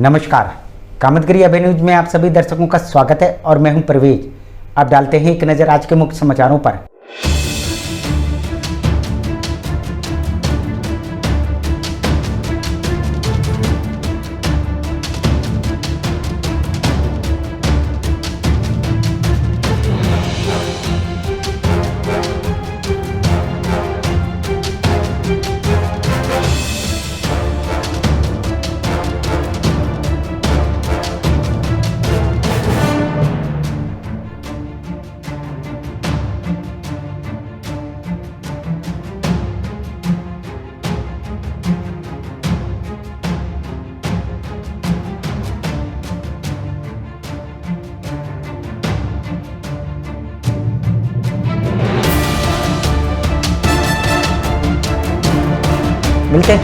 नमस्कार, कामतगिरी अभय न्यूज में आप सभी दर्शकों का स्वागत है और मैं हूं परवेज। आप डालते हैं एक नज़र आज के मुख्य समाचारों पर। मिलते हैं।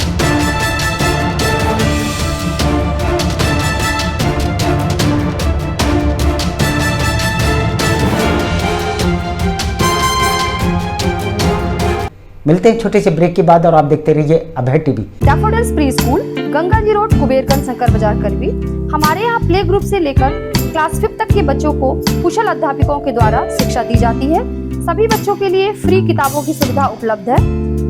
मिलते हैं छोटे से ब्रेक के बाद और आप देखते रहिए Abhay TV. Daffodils pre school, Ganga ji road, Kuberganj, Shankar Bazar, Karwi. हमारे यहाँ प्ले ग्रुप से लेकर क्लास 5 तक के बच्चों को कुशल अध्यापकों के द्वारा शिक्षा दी जाती है। सभी बच्चों के लिए फ्री किताबों की सुविधा उपलब्ध है।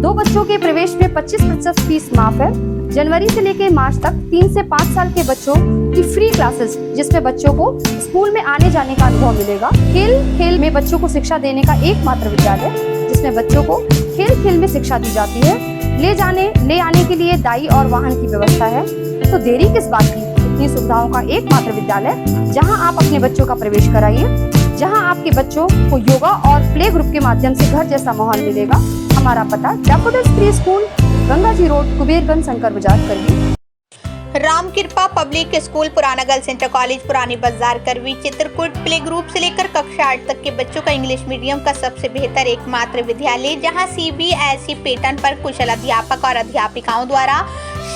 2 बच्चों के प्रवेश में 25% फीस माफ है। जनवरी से लेकर मार्च तक 3 से 5 साल के बच्चों की फ्री क्लासेस, जिसमें बच्चों को स्कूल में आने जाने का अनुभव मिलेगा। खेल में बच्चों को शिक्षा देने का एकमात्र विद्यालय, जिसमें बच्चों को खेल में शिक्षा दी जाती है। ले आने के लिए दाई और वाहन की व्यवस्था है। तो देरी किस बात की, इतनी सुविधाओं का एकमात्र विद्यालय जहां आप अपने बच्चों का प्रवेश कराइए, जहां आपके बच्चों को योगा और प्ले ग्रुप के माध्यम से घर जैसा माहौल मिलेगा। हमारा पता daffodils pre school, Ganga ji road, Kuberganj, Shankar Bazar, करवी। राम कृपा पब्लिक स्कूल, पुराना गर्ल्स इंटर कॉलेज, पुरानी बाजार, करवी, चित्रकूट। प्ले ग्रुप से लेकर कक्षा 8 तक के बच्चों का इंग्लिश मीडियम का सबसे बेहतर एकमात्र विद्यालय, जहां CBSE पैटर्न पर कुशल अध्यापक और अध्यापिकाओं द्वारा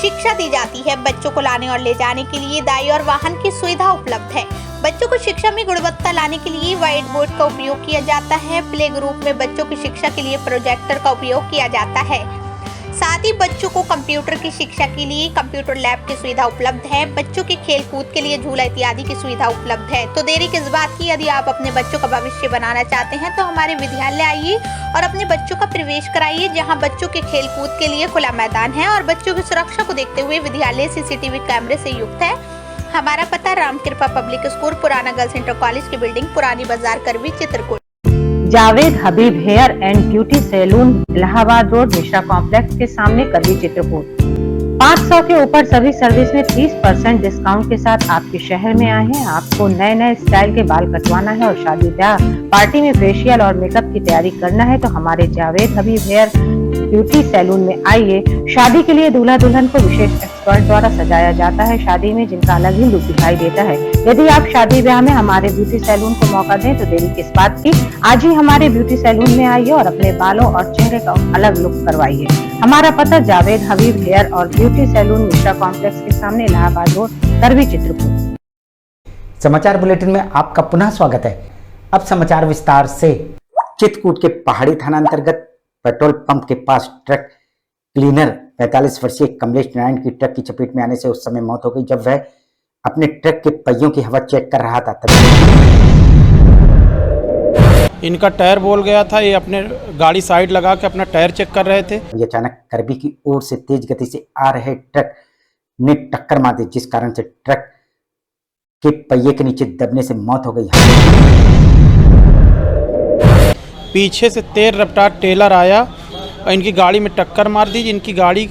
शिक्षा दी जाती है। बच्चों को लाने और ले जाने के लिए दाई और वाहन की सुविधा उपलब्ध है। बच्चों को शिक्षा में गुणवत्ता लाने के लिए व्हाइट बोर्ड का उपयोग किया जाता है। प्ले ग्रुप में बच्चों की शिक्षा के लिए प्रोजेक्टर का उपयोग किया जाता है। साथ ही बच्चों को कंप्यूटर की शिक्षा के लिए कंप्यूटर लैब की सुविधा उपलब्ध है। बच्चों के खेल कूद के लिए झूला इत्यादि की सुविधा उपलब्ध है। तो देरी किस बात की, यदि आप अपने बच्चों का भविष्य बनाना चाहते हैं तो हमारे विद्यालय आइए और अपने बच्चों का प्रवेश कराइए, जहां बच्चों के खेल कूद के लिए खुला मैदान है और बच्चों की सुरक्षा को देखते हुए विद्यालय CCTV कैमरे से युक्त है। हमारा पता राम कृपा पब्लिक स्कूल, पुराना गर्ल्स इंटर कॉलेज की building, Purani Bazar, Karwi, Chitrakoot. Javed Habib hair and beauty salon, Allahabad road, Mishra complex के सामने, करवी, चित्रकूट। 500 के ऊपर सभी सर्विस में 30% डिस्काउंट के साथ आपके शहर में आए हैं। आपको नए स्टाइल के बाल कटवाना है और शादी ब्याह पार्टी में फेशियल और मेकअप की तैयारी करना है तो हमारे Javed Habib hair beauty salon में आइए। शादी के लिए दूल्हा दुल्हन को विशेष एक्सपर्ट द्वारा सजाया जाता है। शादी में जिनका अलग ही लुक दिखाई देता है। यदि आप शादी ब्याह में हमारे ब्यूटी सैलून को मौका दें तो देरी किस बात की, आज ही हमारे ब्यूटी सैलून में आइए और अपने बालों और चेहरे का अलग लुक करवाइए। हमारा पता जावेद हबीब हेयर और ब्यूटी सैलून, मिश्रा कॉम्प्लेक्स के सामने, इलाहाबाद रोड, करवी, चित्रकूट। समाचार बुलेटिन में आपका पुनः स्वागत है। अब समाचार विस्तार से। चित्रकूट के पहाड़ी थाना अंतर्गत पेट्रोल पंप के पास ट्रक क्लीनर 45 वर्षीय कमलेश नारायण की ट्रक की चपेट में आने से उस समय मौत हो गई, जब वह अपने ट्रक के पहियों की हवा चेक कर रहा था। तभी इनका टायर बोल गया था। ये अपने गाड़ी साइड लगा के अपना टायर चेक कर रहे थे। अचानक करवी की ओर से तेज गति से आ रहे ट्रक ने टक्कर मार दी, जिस कारण से ट्रक के पहिए के नीचे दबने से मौत हो गई। पीछे से तेज रफ्तार टेलर आया और इनकी गाड़ी में टक्कर मार दी। इनकी गाड़ी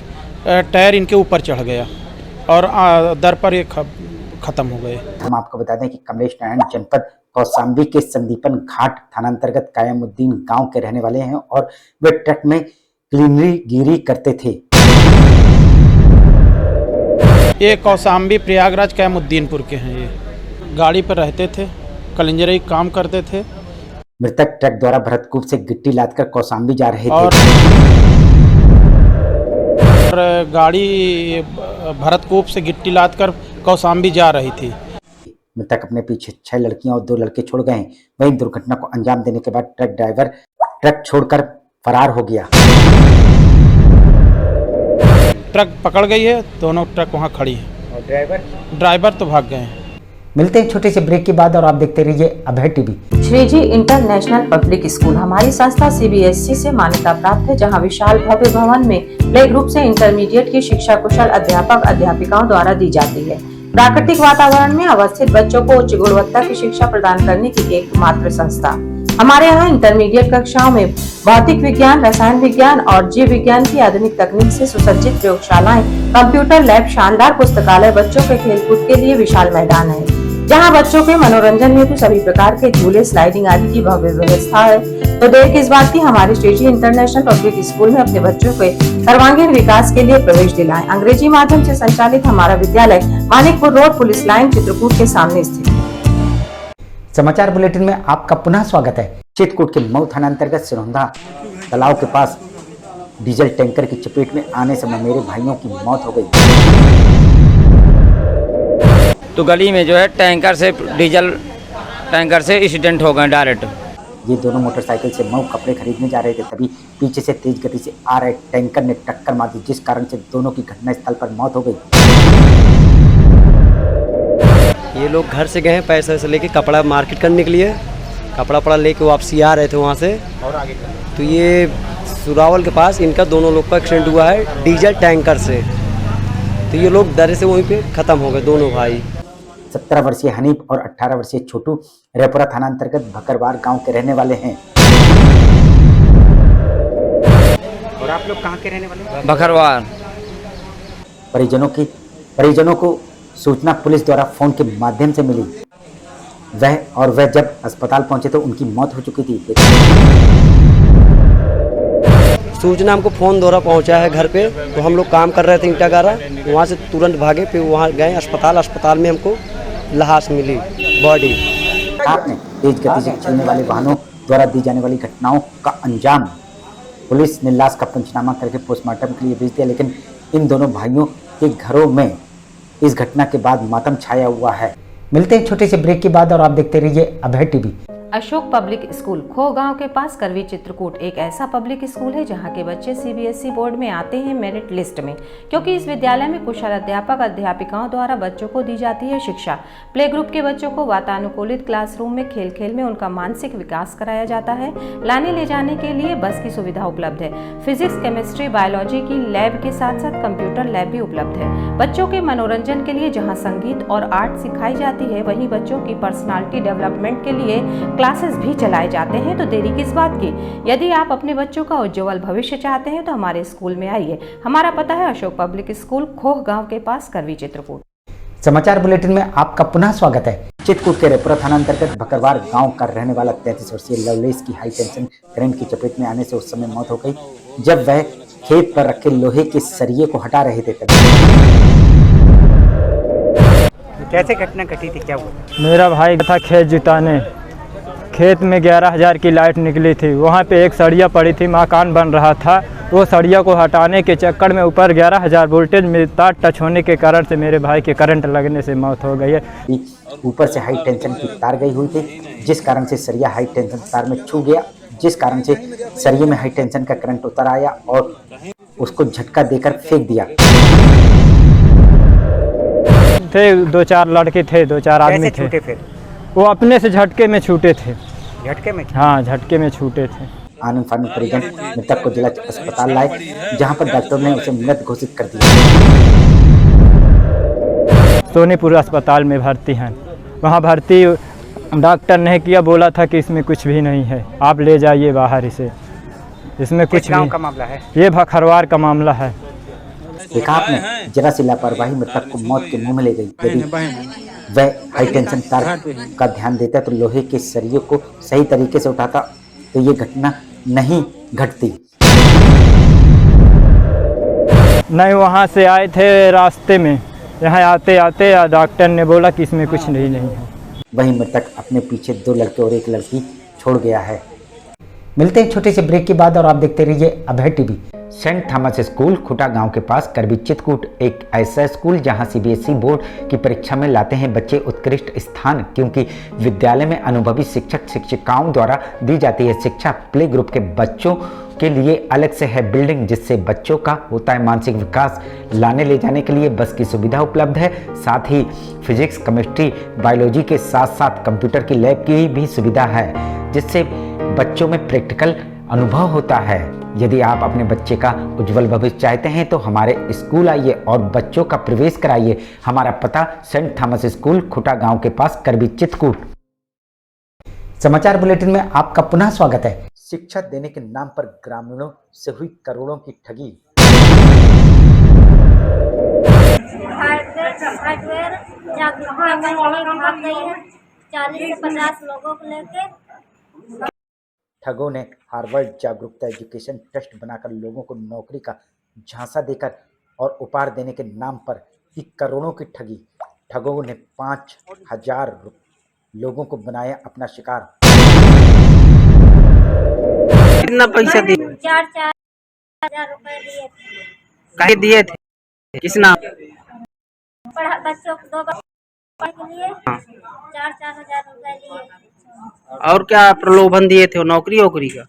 टायर इनके ऊपर चढ़ गया और दर पर ये खत्म हो गए। हम आपको बता दें कि कमलेश नारायण जनपद कौशाम्बी के संदीपन घाट थाना अंतर्गत कायमुद्दीन गांव के रहने वाले हैं और वे ट्रक में क्लीनरी करते थे। ये कौशाम्बी प्रयागराज कायमुद्दीनपुर के हैं। ये गाड़ी पर रहते थे, कलिंजरी काम करते थे। मृतक ट्रक द्वारा भरतकूप से गिट्टी लादकर कौशाम्बी जा रहे थे और गाड़ी भरतकूप से गिट्टी लादकर कौशाम्बी जा रही थी। मृतक अपने पीछे 6 लड़कियां और 2 लड़के छोड़ गए। वहीं दुर्घटना को अंजाम देने के बाद ट्रक ड्राइवर ट्रक छोड़कर फरार हो गया। ट्रक पकड़ गई है, दोनों ट्रक वहां खड़ी है। ड्राइवर तो भाग गए हैं। मिलते हैं छोटे से ब्रेक के बाद और आप देखते रहिए Abhay TV. Shreeji international public school हमारी संस्था CBSE से मान्यता प्राप्त है, जहां विशाल भव्य भवन में प्ले ग्रुप से इंटरमीडिएट की शिक्षा कुशल अध्यापक अध्यापिकाओं द्वारा दी जाती है। प्राकृतिक वातावरण में अवस्थित बच्चों को उच्च गुणवत्ता की शिक्षा प्रदान करने की एकमात्र संस्था। हमारे यहाँ इंटरमीडिएट कक्षाओं में भौतिक विज्ञान, रसायन विज्ञान और जीव विज्ञान की आधुनिक तकनीक से सुसज्जित प्रयोगशालाएं, कंप्यूटर लैब, शानदार पुस्तकालय, बच्चों के खेलकूद के लिए विशाल मैदान है, जहां बच्चों के मनोरंजन हेतु सभी प्रकार के झूले, स्लाइडिंग आदि की भव्य व्यवस्था है। तो देर किस बात की, हमारे श्रीजी इंटरनेशनल पब्लिक स्कूल में अपने बच्चों के सर्वांगीण विकास के लिए प्रवेश दिलाएं। अंग्रेजी माध्यम से संचालित हमारा विद्यालय Manikpur road, police line, Chitrakoot के सामने स्थित है। समाचार बुलेटिन में आपका पुनः स्वागत है। चित्रकूट के मऊ थाना अंतर्गत सिरौंधा तालाब के पास डीजल टैंकर की चपेट में आने से मेरे भाइयों की मौत हो गई। तो गली में जो है डीजल टैंकर से एक्सीडेंट हो गए डायरेक्ट। ये दोनों मोटरसाइकिल से मऊ कपड़े खरीदने जा रहे थे, तभी पीछे से तेज गति से आ रहे टैंकर ने टक्कर मार दी, जिस कारण से दोनों की घटनास्थल पर मौत हो गई। ये लोग घर से गए हैं पैसे से लेके कपड़ा मार्केट करने के लिए, कपड़ा लेके वापसी आ रहे थे वहाँ से, और आगे तो ये सुरावल के पास इनका दोनों लोग का एक्सीडेंट हुआ है डीजल टैंकर से। तो ये लोग डरे से वहीं पे ख़त्म हो गए दोनों भाई। 17 वर्षीय हनीफ और 18 वर्षीय छोटू रेपुरा थाना अंतर्गत भकरवार गांव के रहने वाले हैं। और आप लोग कहां के रहने वाले हैं? बखरवार। परिजनों को सूचना पुलिस द्वारा फोन के माध्यम से मिली। वह जब अस्पताल पहुंचे तो उनकी मौत हो चुकी थी। सूचना हमको फ़ोन द्वारा पहुंचा है घर पे, तो हम लोग काम कर रहे थे ईंटा गारा, वहाँ से तुरंत भागे, फिर वहाँ गए अस्पताल में हमको लाश मिली बॉडी। आपने तेज गति से चलने वाले वाहनों द्वारा दी जाने वाली घटनाओं का अंजाम। पुलिस ने लाश का पंचनामा करके पोस्टमार्टम के लिए भेज दिया, लेकिन इन दोनों भाइयों के घरों में इस घटना के बाद मातम छाया हुआ है। मिलते हैं छोटे से ब्रेक के बाद और आप देखते रहिए Abhay TV. Ashok public school खो गांव के पास करवी, चित्रकूट एक ऐसा पब्लिक स्कूल है जहां के बच्चे CBSE बोर्ड में आते हैं मेरिट लिस्ट में, क्योंकि इस विद्यालय में कुशल अध्यापक अध्यापिकाओं द्वारा बच्चों को दी जाती है शिक्षा। प्ले ग्रुप के बच्चों को वातानुकूलित क्लासरूम में खेल खेल में उनका मानसिक विकास कराया जाता है। लाने ले जाने के लिए बस की सुविधा उपलब्ध है। फिजिक्स, केमिस्ट्री, बायोलॉजी की लैब के साथ साथ कंप्यूटर लैब भी उपलब्ध है। बच्चों के मनोरंजन के लिए जहाँ संगीत और आर्ट सिखाई जाती है, वहीं बच्चों की पर्सनालिटी डेवलपमेंट के लिए क्लासेस भी चलाए जाते हैं। तो देरी किस बात की, यदि आप अपने बच्चों का उज्जवल भविष्य चाहते हैं तो हमारे स्कूल में आइए। हमारा पता है अशोक पब्लिक स्कूल, खोह गांव के पास, करवी, चित्रकूट। समाचार बुलेटिन में आपका पुनः स्वागत है। चित्रकूट के रेपुरा थाना अंतर्गत भकरवार गांव का रहने वाला 33 वर्षीय लवलेश की हाई टेंशन करंट की चपेट में आने से उस समय मौत हो गई, जब वह खेत पर रखे लोहे के सरिये को हटा रहे थे। कैसे घटना घटी थी, क्या हुआ? मेरा भाई था खेत जुताने, खेत में 11,000 की लाइट निकली थी। वहाँ पे एक सरिया पड़ी थी, मकान बन रहा था। वो सरिया को हटाने के चक्कर में ऊपर 11,000 वोल्टेज में तार टच होने के कारण से मेरे भाई के करंट लगने से मौत हो गई है। ऊपर से हाई टेंशन की तार गई हुई थी, जिस कारण से सरिया हाई टेंशन तार में छू गया, जिस कारण से सरिये में हाई टेंशन का करंट उतर आया और उसको झटका देकर फेंक दिया। थे 2-4 लड़के थे, 2-4 आदमी थे। फिर वो अपने से झटके में छूटे थे। झटके में? हाँ, झटके में छूटे थे। आनंद फानंद परिजन मृतक को जिला अस्पताल लाए, जहां पर डॉक्टर ने उसे मृत घोषित कर दिया। सोनीपुर अस्पताल में भर्ती हैं। वहाँ भर्ती डॉक्टर ने किया, बोला था कि इसमें कुछ भी नहीं है, आप ले जाइए बाहर इसे, इसमें कुछ भी। का मामला है ये भखरवार का मामला है। देखा आपने, जरा सी लापरवाही मृतक को मौत के मुंह में ले गई। यदि वह हाई टेंशन तार का ध्यान देता तो लोहे के सरिये को सही तरीके से उठाता तो ये घटना नहीं घटती। नहीं, वहाँ से आए थे रास्ते में, यहाँ आते आते डॉक्टर ने बोला कि इसमें कुछ नहीं है। वहीं मृतक अपने पीछे 2 लड़के और 1 लड़की छोड़ गया है। मिलते हैं छोटे से ब्रेक के बाद और आप देखते रहिए Abhay TV. Saint Thomas school खुटा गांव के पास करबी चित्रकूट एक ऐसा स्कूल जहां सीबीएसई बोर्ड की परीक्षा में लाते हैं बच्चे उत्कृष्ट स्थान, क्योंकि विद्यालय में अनुभवी शिक्षक शिक्षिकाओं द्वारा दी जाती है शिक्षा। प्ले ग्रुप के बच्चों के लिए अलग से है बिल्डिंग, जिससे बच्चों का होता है मानसिक विकास। लाने ले जाने के लिए बस की सुविधा उपलब्ध है, साथ ही फिजिक्स, केमिस्ट्री, बायोलॉजी के साथ साथ कंप्यूटर की लैब की भी सुविधा है, जिससे बच्चों में प्रैक्टिकल अनुभव होता है। यदि आप अपने बच्चे का उज्जवल भविष्य चाहते हैं तो हमारे स्कूल आइए और बच्चों का प्रवेश कराइए। हमारा पता सेंट थॉमस स्कूल खुटा गांव के पास करबी चित्रकूट। समाचार बुलेटिन में आपका पुनः स्वागत है। शिक्षा देने के नाम पर ग्रामीणों से हुई करोड़ों की ठगी। हार्डवेयर जागरूकता भाग गई है 40 से 50 लोगों को लेके। ठगों ने हार्वर्ड जागरूकता एजुकेशन ट्रस्ट बनाकर लोगों को नौकरी का झांसा देकर और उपहार देने के नाम पर की करोड़ों की ठगी। ठगों ने 5000 लोगों को बनाया अपना शिकार। कितना पैसा दिए? 4,000 रुपए दिए थे। काहे दिए थे? किस नाम? बच्चों को 2 बच्चों के लिए 4,000 रुपए लिए। और क्या प्रलोभन दिए थे? नौकरी वोकरी का?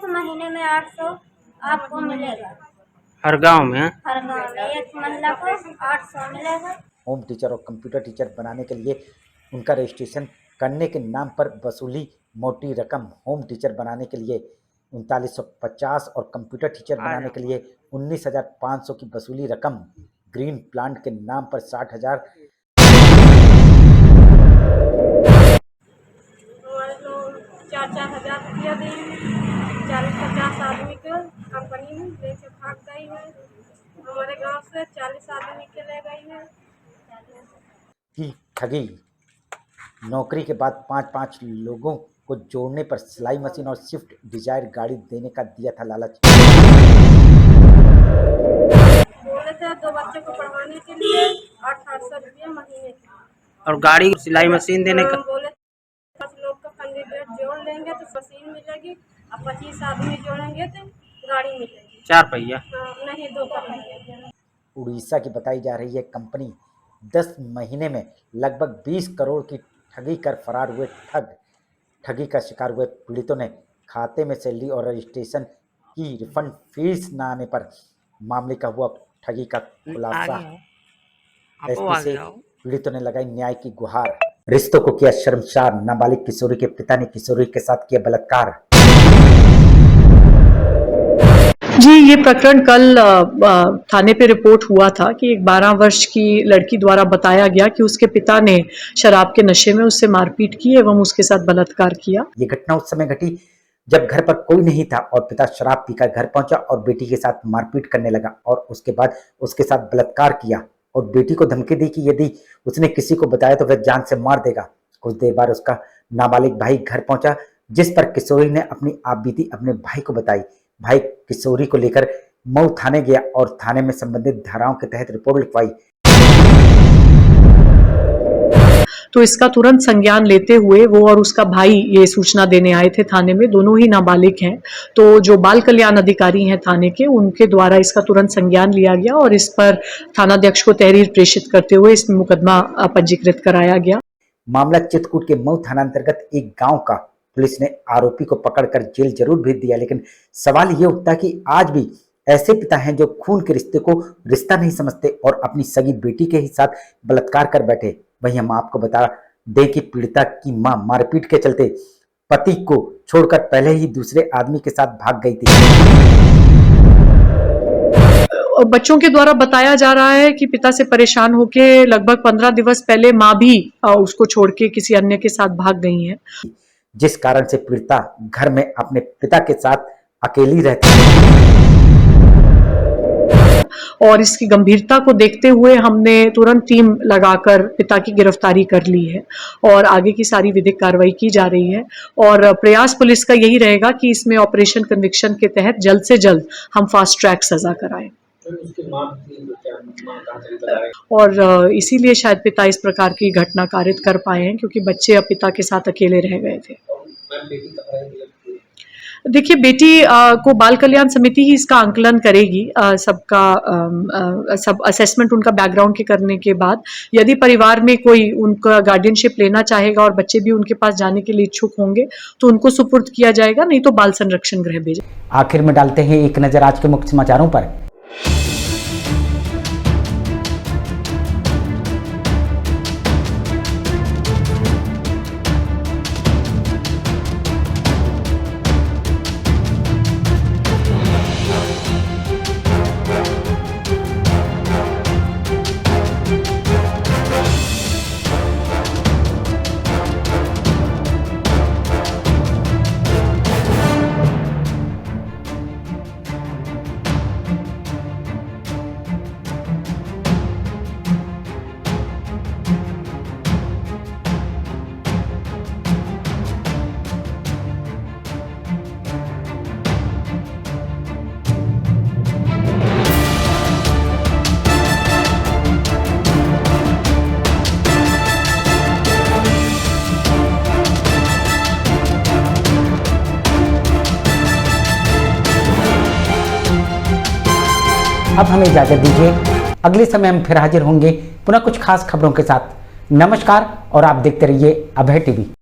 महीने में 800 आपको मिलेगा। हर गांव में? हर गांव में एक महिला को 800 मिलेगा। होम टीचर और कंप्यूटर टीचर बनाने के लिए उनका रजिस्ट्रेशन करने के नाम पर वसूली मोटी रकम। होम टीचर बनाने के लिए 3950 और कंप्यूटर टीचर बनाने के लिए 19,500 की वसूली रकम। ग्रीन प्लांट के नाम पर 60,000। चार हजार रुपया दी, 40-50 आदमी को कंपनी में लेके भाग गई है। हमारे गांव से 40 आदमी के ले गई है की ठगी। नौकरी के बाद 5-5 लोगों को जोड़ने पर सिलाई मशीन और स्विफ्ट डिजायर गाड़ी देने का दिया था लालच। बोले थे 2 बच्चों को पढ़वाने के लिए 800 रुपया महीने का, और गाड़ी सिलाई मशीन देने का? बोले 10 लोग का कैंडिडेट जोड़ लेंगे तो मशीन मिलेगी, और 25 आदमी जोड़ेंगे तो गाड़ी मिलेगी। 4 पहिया? नहीं, 2 पहिया। उड़ीसा की बताई जा रही है कंपनी 10 महीने में लगभग 20 करोड़ की ठगी कर फरार हुए। ठगी का शिकार हुए पीड़ितों ने खाते में सैलरी और रजिस्ट्रेशन की रिफंड फीस न आने पर मामले का हुआ ठगी का खुलासा। एसपी से पीड़ितों ने लगाई न्याय की गुहार। रिश्तों को किया शर्मसार, नाबालिग किशोरी के पिता ने किशोरी के साथ किया बलात्कार। जी, ये प्रकरण कल थाने पे रिपोर्ट हुआ था कि एक 12 वर्ष की लड़की द्वारा बताया गया कि उसके पिता ने शराब के नशे में उससे मारपीट की एवं उसके साथ बलात्कार किया। ये घटना उस समय घटी जब घर पर कोई नहीं था और पिता शराब पीकर घर पहुंचा और बेटी के साथ मारपीट करने लगा और उसके बाद उसके साथ बलात्कार किया और बेटी को धमकी दी कि यदि उसने किसी को बताया तो वह जान से मार देगा। कुछ देर बाद उसका नाबालिग भाई घर पहुंचा, जिस पर किशोरी ने अपनी आपबीती अपने भाई को बताई। भाई किशोरी को लेकर मऊ थाने गया और थाने में संबंधित धाराओं के तहत रिपोर्ट लिखवाई। तो इसका तुरंत संज्ञान लेते हुए वो और उसका भाई ये सूचना देने आए थे थाने में। दोनों ही नाबालिग हैं, तो जो बाल कल्याण अधिकारी हैं थाने के, उनके द्वारा इसका तुरंत संज्ञान लिया गया और इस पर थानाध्यक्ष को तहरीर प्रेषित करते हुए इसमें मुकदमा पंजीकृत कराया गया। मामला चित्रकूट के मऊ थाना अंतर्गत एक गांव का। पुलिस ने आरोपी को पकड़कर जेल जरूर भेज दिया, लेकिन सवाल ये उठता कि आज भी ऐसे पिता हैं जो खून के रिश्ते को रिश्ता नहीं समझते और अपनी सगी बेटी के ही साथ बलात्कार कर बैठे। वहीं हम आपको बता दें कि पीड़िता की मां मारपीट के चलते पति को छोड़कर पहले ही दूसरे आदमी के साथ भाग गई थी। बच्चों के द्वारा बताया जा रहा है कि पिता से परेशान होकर लगभग 15 दिवस पहले मां भी उसको छोड़ के किसी अन्य के साथ भाग गई है, जिस कारण से पीड़िता घर में अपने पिता के साथ अकेली रहती है। और इसकी गंभीरता को देखते हुए हमने तुरंत टीम लगाकर पिता की गिरफ्तारी कर ली है और आगे की सारी विधिक कार्रवाई की जा रही है। और प्रयास पुलिस का यही रहेगा कि इसमें ऑपरेशन कन्विक्शन के तहत जल्द से जल्द हम फास्ट ट्रैक सजा कराएं। और इसीलिए शायद पिता इस प्रकार की घटना कारित कर पाए हैं, क्योंकि बच्चे अब पिता के साथ अकेले रह गए थे। देखिए, बेटी को बाल कल्याण समिति ही इसका आंकलन करेगी, सबका सब असेसमेंट उनका बैकग्राउंड के करने के बाद। यदि परिवार में कोई उनका गार्डियनशिप लेना चाहेगा और बच्चे भी उनके पास जाने के लिए इच्छुक होंगे तो उनको सुपुर्द किया जाएगा, नहीं तो बाल संरक्षण गृह भेजा। आखिर में डालते हैं एक नजर आज के मुख्य समाचारों पर। अब हमें इजाजत दीजिए, अगले समय हम फिर हाजिर होंगे पुनः कुछ खास खबरों के साथ। नमस्कार और आप देखते रहिए अभय टीवी।